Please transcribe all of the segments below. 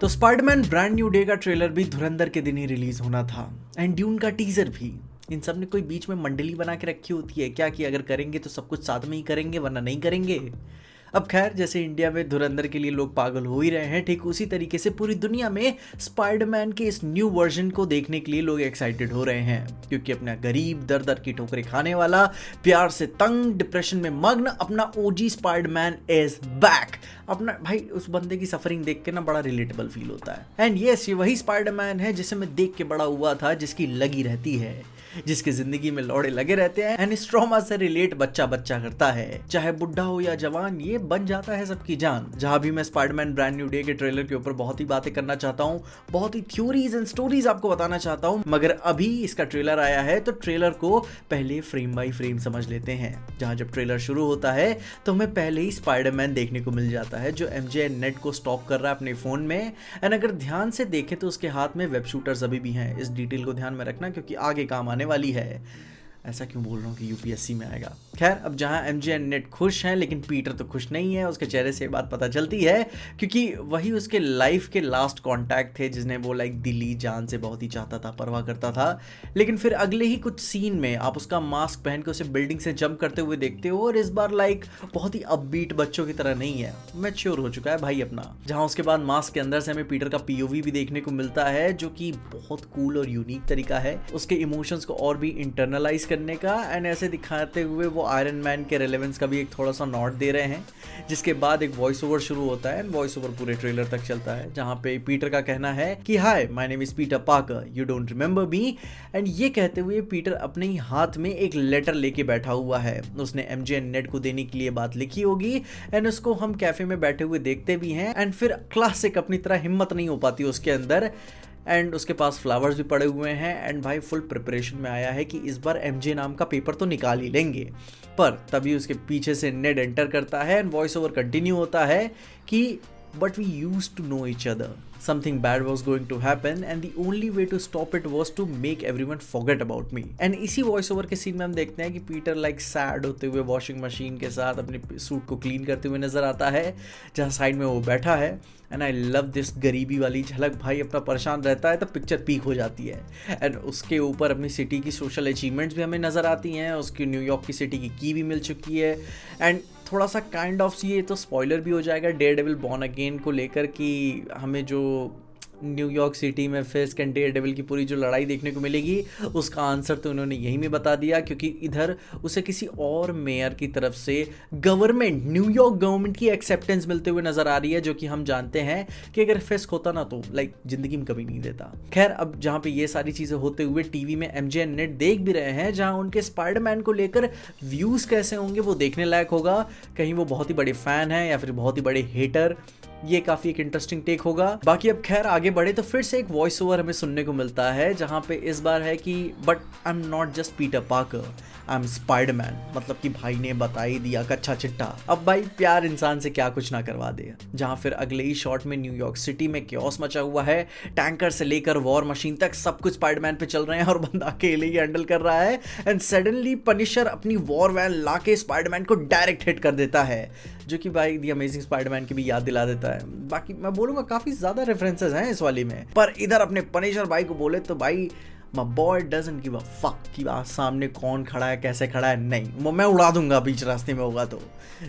तो Spiderman brand new day का trailer भी धुरंधर के दिन ही रिलीज होना था एंड ड्यून का टीजर भी। इन सब ने कोई बीच में मंडली बना के रखी होती है क्या कि अगर करेंगे तो सब कुछ साथ में ही करेंगे वरना नहीं करेंगे। अब खैर, जैसे इंडिया में धुरंधर के लिए लोग पागल हो ही रहे हैं, ठीक उसी तरीके से पूरी दुनिया में स्पाइडरमैन के इस न्यू वर्जन को देखने के लिए लोग एक्साइटेड हो रहे हैं, क्योंकि अपना गरीब दर दर की ठोकरें खाने वाला, प्यार से तंग, डिप्रेशन में मग्न अपना ओजी स्पाइडरमैन इज बैक। अपना भाई उस बंदे की सफरिंग देख के ना बड़ा रिलेटेबल फील होता है। एंड यस, ये वही स्पाइडरमैन है जिसे मैं देख के बड़ा हुआ था, जिसकी लगी रहती है, जिसके जिंदगी में लौड़े लगे रहते हैं एंड इस ट्रॉमा से रिलेट बच्चा बच्चा करता है, चाहे बुढ़ा हो या जवान, ये बन जाता है सबकी जान। जहां भी मैं स्पाइडरमैन ब्रांड न्यू डे के ट्रेलर के ऊपर बहुत ही बातें करना चाहता हूं, बहुत ही थ्योरीज एंड स्टोरीज आपको बताना चाहता हूं, मगर अभी इसका ट्रेलर आया है तो ट्रेलर को पहले फ्रेम बाय फ्रेम समझ लेते हैं। जहां जब ट्रेलर शुरू होता है तो हमें पहले ही स्पाइडरमैन देखने को मिल जाता है, जो एमजे नेट को स्टॉक कर रहा है अपने फोन में। एंड अगर ध्यान से देखें तो उसके हाथ में वेब शूटर्स अभी भी हैं। इस डिटेल को ध्यान में रखना क्योंकि आगे काम आने वाली है। ऐसा क्यों बोल रहा हूँ कि यूपीएससी में आएगा। खैर, अब जहाँ एमजे एंड नेट खुश हैं, लेकिन पीटर तो खुश नहीं है। उसके चेहरे से बात पता चलती है क्योंकि वही उसके लाइफ के लास्ट कांटेक्ट थे, जिसने वो लाइक दिली जान से बहुत ही चाहता था, परवाह करता था। लेकिन फिर अगले ही कुछ सीन में आप उसका मास्क पहन के उसे बिल्डिंग से जंप करते हुए देखते हो, और इस बार लाइक बहुत ही अपबीट बच्चों की तरह नहीं है, मैच्योर हो चुका है भाई अपना। जहाँ उसके बाद मास्क के अंदर से हमें पीटर का पीओवी भी देखने को मिलता है, जो कि बहुत कूल और यूनिक तरीका है उसके इमोशंस को और भी इंटरनलाइज करने का। एंड ऐसे दिखाते हुए वो आयरन मैन के रेलेवेंस का भी एक थोड़ा सा नॉट दे रहे हैं, जिसके बाद एक वॉइस ओवर शुरू होता है एंड वॉइस ओवर पूरे ट्रेलर तक चलता है, जहां पे पीटर का कहना है कि hi, my name is Peter Parker, you don't remember me. And ये कहते हुए पीटर अपने ही हाथ में एक लेटर लेके बैठा हुआ है। उसने एमजे एंड नेट को देने के लिए बात लिखी होगी एंड उसको हम कैफे में बैठे हुए देखते भी हैं। एंड फिर क्लासिक अपनी तरह हिम्मत नहीं हो पाती उसके अंदर, एंड उसके पास फ्लावर्स भी पड़े हुए हैं। एंड भाई फुल प्रिपरेशन में आया है कि इस बार एमजे नाम का पेपर तो निकाल ही लेंगे। पर तभी उसके पीछे से नेड एंटर करता है एंड वॉइस ओवर कंटिन्यू होता है कि but we used to know each other, something bad was going to happen and the only way to stop it was to make everyone forget about me। And इसी voice over के scene में हम देखते हैं कि Peter like sad होते हुए washing machine के साथ अपने सूट को क्लीन करते हुए नजर आता है, जहाँ साइड में वो बैठा है। एंड आई लव दिस गरीबी वाली झलक। भाई अपना परेशान रहता है तो पिक्चर पीक हो जाती है। एंड उसके ऊपर अपनी सिटी की सोशल अचीवमेंट्स भी हमें नज़र आती हैं। उसकी न्यूयॉर्क की सिटी की भी मिल चुकी है। एंड थोड़ा सा काइंड ऑफ ये तो स्पॉइलर भी हो जाएगा डेयरडेविल बॉर्न अगेन को लेकर, कि हमें जो न्यूयॉर्क सिटी में फिस्क एंड डेयरडेविल की पूरी जो लड़ाई देखने को मिलेगी, उसका आंसर तो उन्होंने यहीं में बता दिया, क्योंकि इधर उसे किसी और मेयर की तरफ से गवर्नमेंट, न्यूयॉर्क गवर्नमेंट की एक्सेप्टेंस मिलते हुए नजर आ रही है, जो कि हम जानते हैं कि अगर फिस्क होता ना तो लाइक जिंदगी में कभी नहीं देता। खैर, अब जहाँ पे ये सारी चीजें होते हुए टीवी में एमजे एंड नेट देख भी रहे हैं, जहाँ उनके स्पाइडरमैन को लेकर व्यूज कैसे होंगे वो देखने लायक होगा। कहीं वो बहुत ही बड़े फैन हैं या फिर बहुत ही बड़े हेटर, ये काफी एक इंटरेस्टिंग टेक होगा। बाकी अब खैर आगे बढ़े तो फिर से एक वॉइस ओवर हमें सुनने को मिलता है, जहां पे इस बार है कि but I am not just Peter Parker, I am Spiderman. मतलब कि भाई ने बता ही दिया कच्चा चिट्टा। अब भाई प्यार इंसान से क्या कुछ ना करवा दे। जहां फिर अगले ही शॉट में न्यूयॉर्क सिटी में क्योस मचा हुआ है, टैंकर से लेकर वॉर मशीन तक सब कुछ स्पाइडरमैन पे चल रहे हैं और बंदा अकेले ही हैंडल कर रहा है। एंड सडनली पनिशर अपनी वॉर वैन लाके स्पाइडरमैन को डायरेक्ट हिट कर देता है, जो कि भाई दी अमेजिंग स्पाइडरमैन की भी याद दिला देता है। बाकी मैं बोलूंगा काफी ज्यादा रेफरेंसेस हैं इस वाली में, पर इधर अपने पनिशर भाई को बोले तो भाई My boy doesn't give a fuck कि सामने कौन खड़ा है, कैसे खड़ा है, नहीं, वो मैं उड़ा दूंगा बीच रास्ते में होगा तो।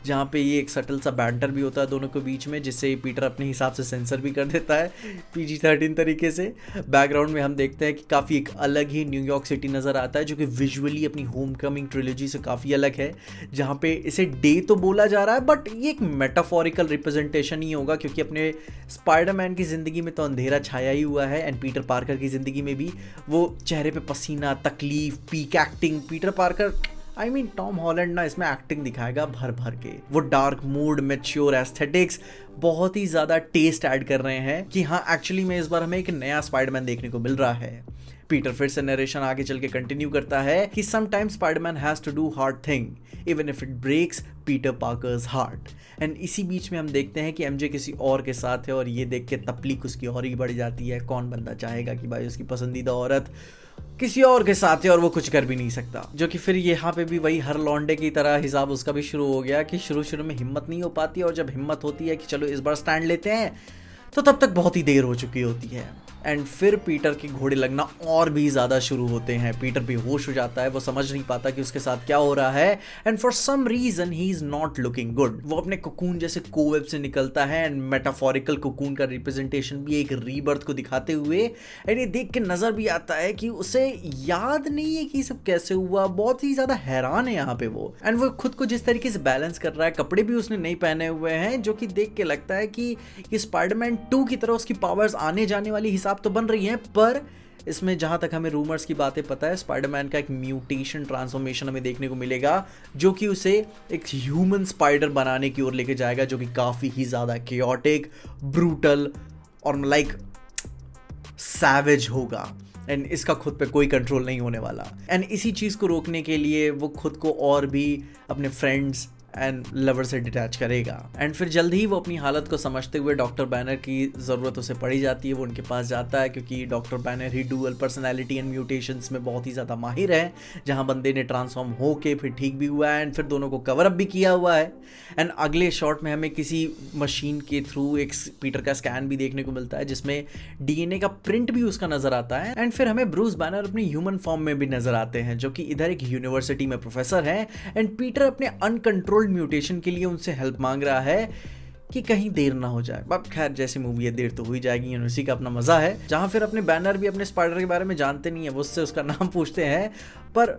जहाँ पे ये एक सटल सा बैंटर भी होता है दोनों के बीच में, जिससे पीटर अपने हिसाब से सेंसर भी कर देता है PG-13 तरीके से। बैकग्राउंड में हम देखते हैं कि काफ़ी एक अलग ही न्यूयॉर्क सिटी नज़र आता है, जो कि विजुअली अपनी होम कमिंग ट्रिलॉजी से काफ़ी अलग है। जहाँ पे इसे डे तो बोला जा रहा है, बट ये एक मेटाफोरिकल रिप्रेजेंटेशन ही होगा, क्योंकि अपने स्पाइडरमैन की ज़िंदगी में तो अंधेरा छाया ही हुआ है, एंड पीटर पार्कर की ज़िंदगी में भी वो चेहरे पे पसीना, तकलीफ, peak acting. Peter Parker Tom Holland ना इसमें एक्टिंग दिखाएगा भर भर के। वो डार्क मूड, मैच्योर एस्थेटिक्स, बहुत ही ज्यादा टेस्ट ऐड कर रहे हैं कि हाँ एक्चुअली में इस बार हमें एक नया स्पाइडरमैन देखने को मिल रहा है। पीटर फिर से नरेशन आगे चल के कंटिन्यू करता है कि sometimes Spiderman has to do hard thing even if it breaks Peter Parker's heart. And इसी बीच में हम देखते हैं कि एमजे किसी और के साथ है, और ये देख के तकलीफ उसकी और ही बढ़ जाती है। कौन बंदा चाहेगा कि भाई उसकी पसंदीदा औरत किसी और के साथ है और वो कुछ कर भी नहीं सकता। जो कि फिर यहाँ पे भी वही हर लौंडे की तरह हिसाब उसका भी शुरू हो गया कि शुरू में हिम्मत नहीं हो पाती, और जब हिम्मत होती है कि चलो इस बार स्टैंड लेते हैं, तो तब तक बहुत ही देर हो चुकी होती है एंड फिर पीटर के घोड़े लगना और भी ज़्यादा शुरू होते हैं। पीटर बेहोश हो जाता है, वो समझ नहीं पाता कि उसके साथ क्या हो रहा है and for some reason he is not looking good. वो अपने कोकून जैसे कोवेब से निकलता है एंड मेटाफोरिकल कोकून का रिप्रेजेंटेशन भी एक रीबर्थ को दिखाते हुए एंड ये देख के नज़र भी आता है कि उसे याद नहीं है कि सब कैसे हुआ। बहुत ही ज़्यादा हैरान है यहाँ पे वो एंड वो खुद को जिस तरीके से बैलेंस कर रहा है, कपड़े भी उसने नहीं पहने हुए हैं, जो कि देख के लगता है कि ये स्पाइडरमैन 2 की तरह उसकी पावर्स आने जाने वाली हिसाब तो बन रही हैं, पर इसमें जहां तक हमें रूमर्स की बातें पता है स्पाइडरमैन का एक म्यूटेशन ट्रांसफॉर्मेशन हमें देखने को मिलेगा जो कि उसे एक ह्यूमन स्पाइडर बनाने की ओर लेके जाएगा, जो कि काफ़ी ही ज़्यादा केओटिक, ब्रूटल और लाइक सैवेज होगा एंड इसका खुद पे कोई कंट्रोल नहीं होने वाला। एंड इसी चीज़ को रोकने के लिए वो खुद को और भी अपने फ्रेंड्स एंड लवर से डिटैच करेगा एंड फिर जल्द ही वो अपनी हालत को समझते हुए डॉक्टर बैनर की ज़रूरत उसे पड़ी जाती है। वो उनके पास जाता है क्योंकि doctor banner he dual personality and mutations में बहुत ही ज़्यादा माहिर है, जहाँ बंदे ने ट्रांसफॉर्म होके फिर ठीक भी हुआ है एंड फिर दोनों को कवर अप भी किया हुआ है। एंड अगले शॉट में हमें किसी मशीन के थ्रू एक पीटर का स्कैन भी देखने को मिलता है जिसमें डीएनए का प्रिंट भी उसका नज़र आता है एंड फिर हमें ब्रूस बैनर अपनी ह्यूमन फॉर्म में भी नज़र आते हैं, जो कि इधर एक यूनिवर्सिटी में प्रोफेसर है एंड पीटर अपने अनकंट्रोल्ड म्यूटेशन के लिए उनसे हेल्प मांग रहा है कि कहीं देर ना हो जाए। अब खैर जैसी मूवी है देर तो हो ही जाएगी, यूनिवर्सिटी का अपना मजा है। जहां फिर अपने बैनर भी अपने स्पाइडर के बारे में जानते नहीं है, वो उससे उसका नाम पूछते हैं, पर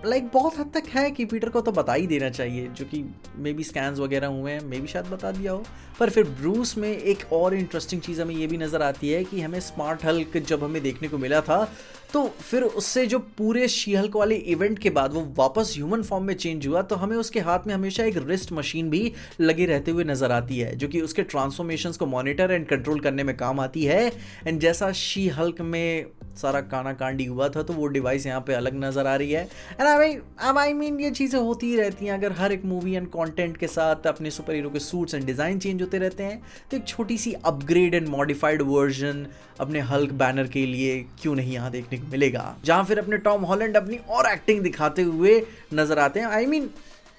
लाइक बहुत हद तक है कि पीटर को तो बता ही देना चाहिए, जो कि मे बी स्कैन्स वगैरह हुए हैं, मे बी शायद बता दिया हो। पर फिर ब्रूस में एक और इंटरेस्टिंग चीज़ हमें ये भी नज़र आती है कि हमें स्मार्ट हल्क जब हमें देखने को मिला था तो फिर उससे जो पूरे शी हल्क वाले इवेंट के बाद वो वापस ह्यूमन फॉर्म में चेंज हुआ, तो हमें उसके हाथ में हमेशा एक रिस्ट मशीन भी लगे रहते हुए नज़र आती है, जो कि उसके ट्रांसफॉर्मेशंस को मॉनिटर एंड कंट्रोल करने में काम आती है। एंड जैसा शी हल्क में सारा काना कांडी हुआ था, तो वो डिवाइस यहाँ पे अलग नज़र आ रही है। एंड अब आई मीन ये चीज़ें होती ही रहती हैं, अगर हर एक मूवी एंड कंटेंट के साथ अपने सुपर हीरो के सूट्स एंड डिज़ाइन चेंज होते रहते हैं, तो एक छोटी सी अपग्रेड एंड मॉडिफाइड वर्जन अपने हल्क बैनर के लिए क्यों नहीं यहाँ देखने को मिलेगा, जहाँ फिर अपने टॉम हॉलैंड अपनी और एक्टिंग दिखाते हुए नज़र आते हैं। आई मीन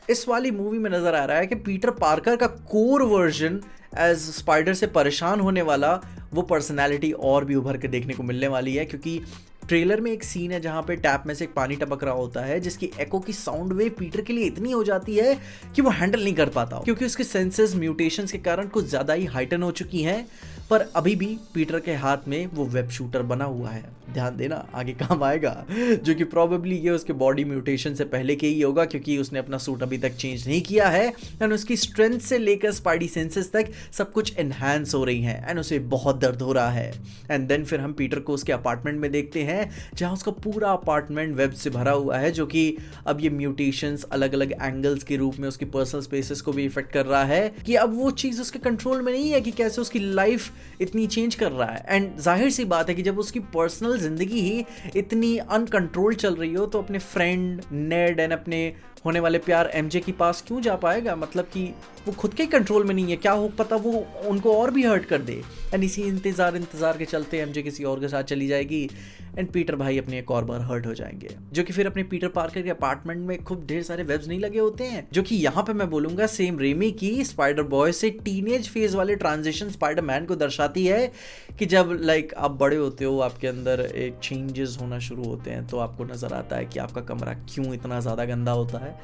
इस वाली मूवी में नज़र आ रहा है कि पीटर पार्कर का कोर वर्जन एज स्पाइडर से परेशान होने वाला वो पर्सनैलिटी और भी उभर के देखने को मिलने वाली है, क्योंकि ट्रेलर में एक सीन है जहाँ पे टैप में से एक पानी टपक रहा होता है, जिसकी एको की साउंड वेव पीटर के लिए इतनी हो जाती है कि वो हैंडल नहीं कर पाता, क्योंकि उसके सेंसेस म्यूटेशंस के कारण कुछ ज़्यादा ही हाइटन हो चुकी हैं। पर अभी भी पीटर के हाथ में वो वेब शूटर बना हुआ है, ध्यान देना आगे काम आएगा, जो कि प्रॉबेबली ये उसके बॉडी म्यूटेशन से पहले के ही होगा, क्योंकि उसने अपना सूट अभी तक चेंज नहीं किया है एंड उसकी स्ट्रेंथ से लेकर स्पाइडी सेंसेस तक सब कुछ एनहांस हो रही हैं एंड उसे बहुत दर्द हो रहा है। एंड देन फिर हम पीटर को उसके अपार्टमेंट में देखते हैं, जहाँ उसका पूरा अपार्टमेंट वेब से भरा हुआ है, जो कि अब ये म्यूटेशंस अलग अलग एंगल्स के रूप में उसकी पर्सनल स्पेसेस को भी इफेक्ट कर रहा है, कि अब वो चीज़ उसके कंट्रोल में नहीं है कि कैसे उसकी लाइफ इतनी चेंज कर रहा है। एंड जाहिर सी बात है कि जब उसकी पर्सनल जिंदगी ही इतनी अनकंट्रोल चल रही हो, तो अपने फ्रेंड नेड एंड अपने होने वाले प्यार एमजे के पास क्यों जा पाएगा, मतलब कि वो खुद के कंट्रोल में नहीं है, क्या हो पता वो उनको और भी हर्ट कर दे। एंड इसी इंतज़ार के चलते एमजे किसी और के साथ चली जाएगी एंड पीटर भाई अपने एक और बार हर्ट हो जाएंगे, जो कि फिर अपने पीटर पार्कर के अपार्टमेंट में खूब ढेर सारे वेब्स नहीं लगे होते हैं, जो कि यहाँ पे मैं बोलूँगा सेम रेमी की स्पाइडर बॉय से टीनेज फेज वाले ट्रांजिशन स्पाइडर मैन को दर्शाती है, कि जब लाइक आप बड़े होते हो, आपके अंदर एक चेंजेस होना शुरू होते हैं, तो आपको नज़र आता है कि आपका कमरा क्यों इतना ज़्यादा गंदा होता है।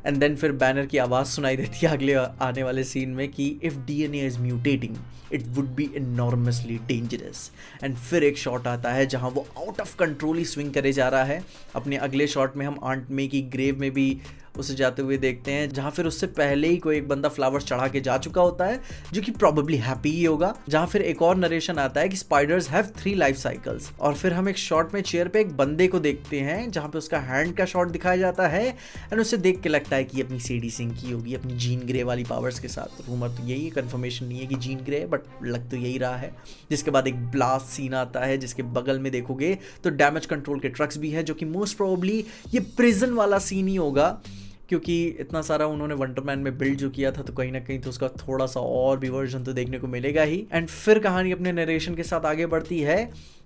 एंड देन फिर बैनर की आवाज़ सुनाई देती है अगले आने वाले सीन में कि if DNA is mutating it would be enormously dangerous. And फिर एक शॉट आता है जहां वो out of control he swing करे जा रहा है। अपने अगले शॉट में हम आंट मे की ग्रेव में भी उसे जाते हुए देखते हैं, जहाँ फिर उससे पहले ही कोई एक बंदा फ्लावर्स चढ़ा के जा चुका होता है, जो कि प्रॉबेबली हैप्पी ही होगा। जहाँ फिर एक और नरेशन आता है कि स्पाइडर्स हैव 3 लाइफ साइकिल्स, और फिर हम एक शॉट में चेयर पे एक बंदे को देखते हैं, जहाँ पे उसका हैंड का शॉट दिखाया जाता है एंड उसे देख के लगता है कि अपनी सीडी सिंह की होगी अपनी जीन ग्रे वाली पावर्स के साथ। रूमर तो यही है, कंफर्मेशन नहीं है कि जीन ग्रे, बट लग तो यही रहा है। जिसके बाद एक ब्लास्ट सीन आता है, जिसके बगल में देखोगे तो डैमेज कंट्रोल के ट्रक्स भी है, जो कि मोस्ट प्रोबेबली ये प्रिजन वाला सीन ही होगा, क्योंकि इतना सारा उन्होंने वंडरमैन में बिल्ड जो किया था, तो कहीं ना कहीं तो उसका थोड़ा सा और भी वर्जन तो देखने को मिलेगा ही। एंड फिर कहानी अपने नरेशन के साथ आगे बढ़ती है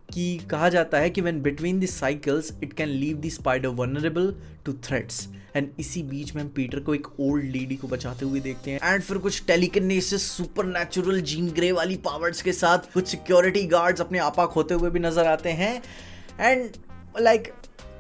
कि कहा जाता है कि when between the cycles it can leave the spider vulnerable to threats. And इसी बीच में हम पीटर को एक ओल्ड लेडी को बचाते हुए देखते हैं, एंड फिर कुछ टेलीकिनेसिस सुपरनैचुरल जीन ग्रे वाली पावर्स के साथ कुछ सिक्योरिटी गार्ड्स अपने आपा खोते हुए भी नजर आते हैं। And like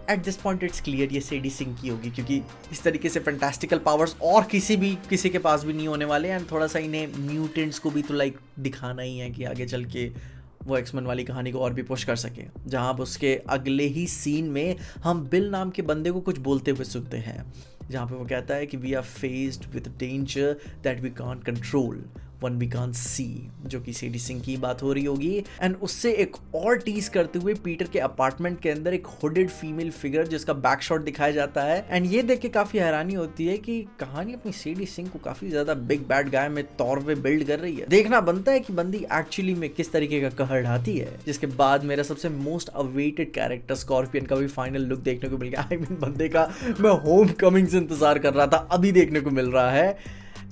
at this point it's clear ये सेडी सिंह की होगी, क्योंकि इस तरीके से फैंटास्टिकल पावर्स और किसी के पास भी नहीं होने वाले। एंड थोड़ा सा इन्हें म्यूटेंट्स को भी तो लाइक दिखाना ही है कि आगे चल के वो एक्समैन वाली कहानी को और भी पुश कर सके, जहाँ अब उसके अगले ही सीन में हम बिल नाम के बंदे को कुछ बोलते हुए सुनते हैं, जहाँ पे वो कहता है कि we are faced with danger that we can't control one we can't see, जो कि सीडी सिंह की बात हो रही होगी। एंड उससे एक और टीज करते हुए पीटर के अपार्टमेंट के अंदर एक हुडेड फीमेल फिगर जिसका बैक शॉट दिखाया जाता है। एंड ये देख के काफी हैरानी होती है कि कहानी अपनी सीडी सिंह को काफी ज्यादा बिग बैड गाय में तौर पे बिल्ड कर रही है। देखना बनता है कि बंदी एक्चुअली में किस तरीके का कहर ढाती है। जिसके बाद मेरा सबसे मोस्ट अवेटेड कैरेक्टर स्कॉर्पियन का भी फाइनल लुक देखने को मिल गया। आई मीन बंदे का मैं होम कमिंग से इंतजार कर रहा था, अभी देखने को मिल रहा है।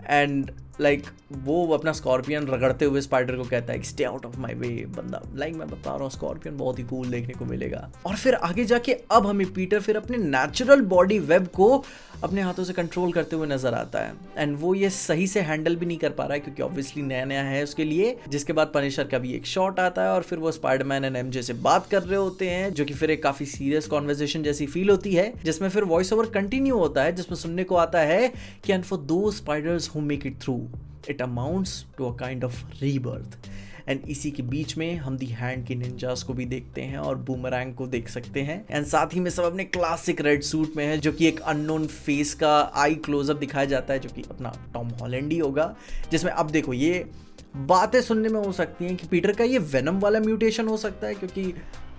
एंड लाइक वो अपना स्कॉर्पियन रगड़ते हुए स्पाइडर को कहता है कि stay out of my way. बंदा लाइक मैं बता रहा हूँ स्कॉर्पियन बहुत ही कूल देखने को मिलेगा। और फिर आगे जाके अब हमें पीटर फिर अपने नेचुरल बॉडी वेब को अपने हाथों से कंट्रोल करते हुए नजर आता है। एंड वो ये सही से हैंडल भी नहीं कर पा रहा है, क्योंकि ऑब्वियसली नया नया है उसके लिए। जिसके बाद पनिशर का भी एक शॉट आता है और फिर वो स्पाइडरमैन एंड एमजे से बात कर रहे होते हैं, जो कि फिर एक काफी सीरियस कॉन्वर्सेशन जैसी फील होती है, जिसमें फिर वॉइस ओवर कंटिन्यू होता है, जिसमें सुनने को आता है कि and for those spiders who make it through it amounts to a kind of rebirth. And इसी के बीच में हम दी हैंड के निंजास को भी देखते हैं और बूमरैंग को देख सकते हैं। एंड साथ ही में सब अपने क्लासिक रेड सूट में है, जो कि एक अननोन फेस का आई क्लोजअप दिखाया जाता है, जो कि अपना टॉम हॉलैंड ही होगा। जिसमें अब देखो ये बातें सुनने में हो सकती हैं कि पीटर का ये वेनम वाला म्यूटेशन हो सकता है, क्योंकि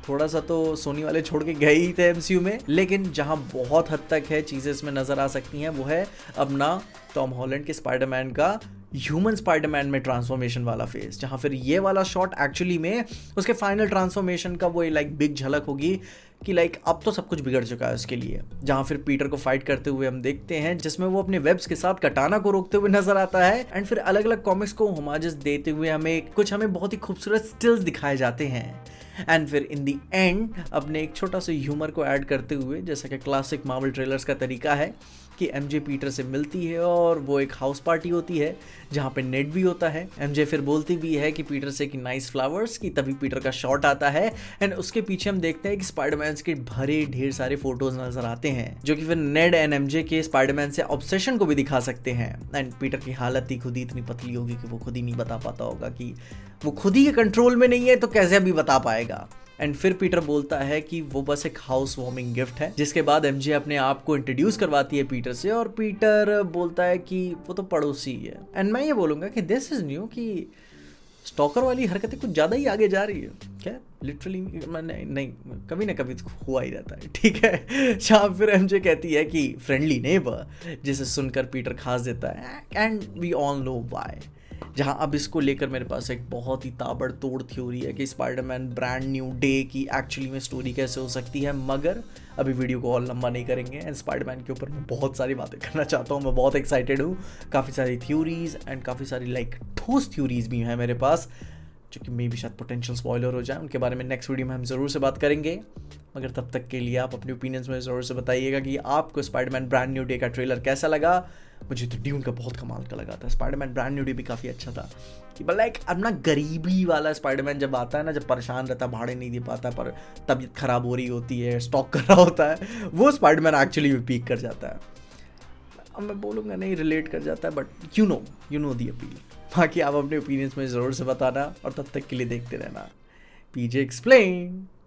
थोड़ा सा तो सोनी वाले छोड़ के गए ही थे एमसीयू में। लेकिन जहां बहुत हद तक है चीजें इसमें नजर आ सकती हैं, वो है अपना टॉम हॉलैंड के स्पाइडरमैन का ह्यूमन स्पाइडरमैन में ट्रांसफॉर्मेशन वाला फेज, जहां फिर ये वाला शॉट एक्चुअली में उसके फाइनल ट्रांसफॉर्मेशन का वो लाइक बिग झलक होगी कि लाइक अब तो सब कुछ बिगड़ चुका है उसके लिए। जहां फिर पीटर को फाइट करते हुए हम देखते हैं, जिसमें वो अपने वेब्स के साथ कटाना को रोकते हुए नजर आता है। एंड फिर अलग अलग कॉमिक्स को होमाजेस देते हुए हमें बहुत ही खूबसूरत स्टिल्स दिखाए जाते हैं। एंड फिर इन दी एंड अपने एक छोटा सा ह्यूमर को ऐड करते हुए, जैसा कि क्लासिक मार्वल ट्रेलर्स का तरीका है, कि एमजे पीटर से मिलती है और वो एक हाउस पार्टी होती है जहाँ पे नेड भी होता है। एमजे फिर बोलती भी है कि पीटर से कि नाइस फ्लावर्स की, तभी पीटर का शॉट आता है। एंड उसके पीछे हम देखते हैं कि स्पाइडरमैन के भरे ढेर सारे फोटोज नजर आते हैं, जो कि फिर नेड एंड एमजे के स्पाइडरमैन से ऑब्सेशन को भी दिखा सकते हैं। एंड पीटर की हालत ही खुद ही इतनी पतली होगी कि वो खुद ही नहीं बता पाता होगा कि वो खुद ही के कंट्रोल में नहीं है, तो कैसे अभी बता पाएगा। एंड फिर पीटर बोलता है कि वो बस एक हाउस वार्मिंग गिफ्ट है। जिसके बाद एमजे अपने आप को इंट्रोड्यूस करवाती है पीटर से, और पीटर बोलता है कि वो तो पड़ोसी है। एंड मैं ये बोलूंगा कि दिस इज न्यू, कि स्टॉकर वाली हरकतें कुछ ज्यादा ही आगे जा रही है क्या। लिटरली नहीं कभी ना कभी तो हुआ ही रहता है, ठीक है। जहाँ फिर एमजे कहती है कि फ्रेंडली नेबर, जिसे सुनकर पीटर खास देता है, and we all know why. जहाँ अब इसको लेकर मेरे पास एक बहुत ही ताबड़तोड़ थ्योरी है कि स्पाइडरमैन ब्रांड न्यू डे की एक्चुअली में स्टोरी कैसे हो सकती है, मगर अभी वीडियो को और लंबा नहीं करेंगे। एंड स्पाइडरमैन के ऊपर मैं बहुत सारी बातें करना चाहता हूँ, मैं बहुत एक्साइटेड हूँ। काफ़ी सारी थ्योरीज एंड काफ़ी सारी लाइक ठोस थ्योरीज भी हैं मेरे पास, जो कि मे भी शायद पोटेंशियल स्पॉइलर हो जाए। उनके बारे में नेक्स्ट वीडियो में हम ज़रूर से बात करेंगे। मगर तब तक के लिए आप अपने ओपिनियंस में ज़रूर से बताइएगा कि आपको स्पाइडरमैन ब्रांड न्यू डे का ट्रेलर कैसा लगा। मुझे तो ड्यून का बहुत कमाल का लगा था। स्पाइडरमैन ब्रांड न्यू डे भी काफ़ी अच्छा था, कि लाइक अब ना गरीबी वाला स्पाइडरमैन जब आता है ना, जब परेशान रहता है, भाड़े नहीं दे पाता, पर तबीयत खराब हो रही होती है, स्टॉक कर रहा होता है, वो स्पाइडरमैन एक्चुअली भी पीक कर जाता है। अब मैं बोलूँगा नहीं रिलेट कर जाता है, but you know the appeal. बाकी आप अपने ओपिनियंस में ज़रूर से बताना, और तब तक के लिए देखते रहना पीजे एक्सप्लेन।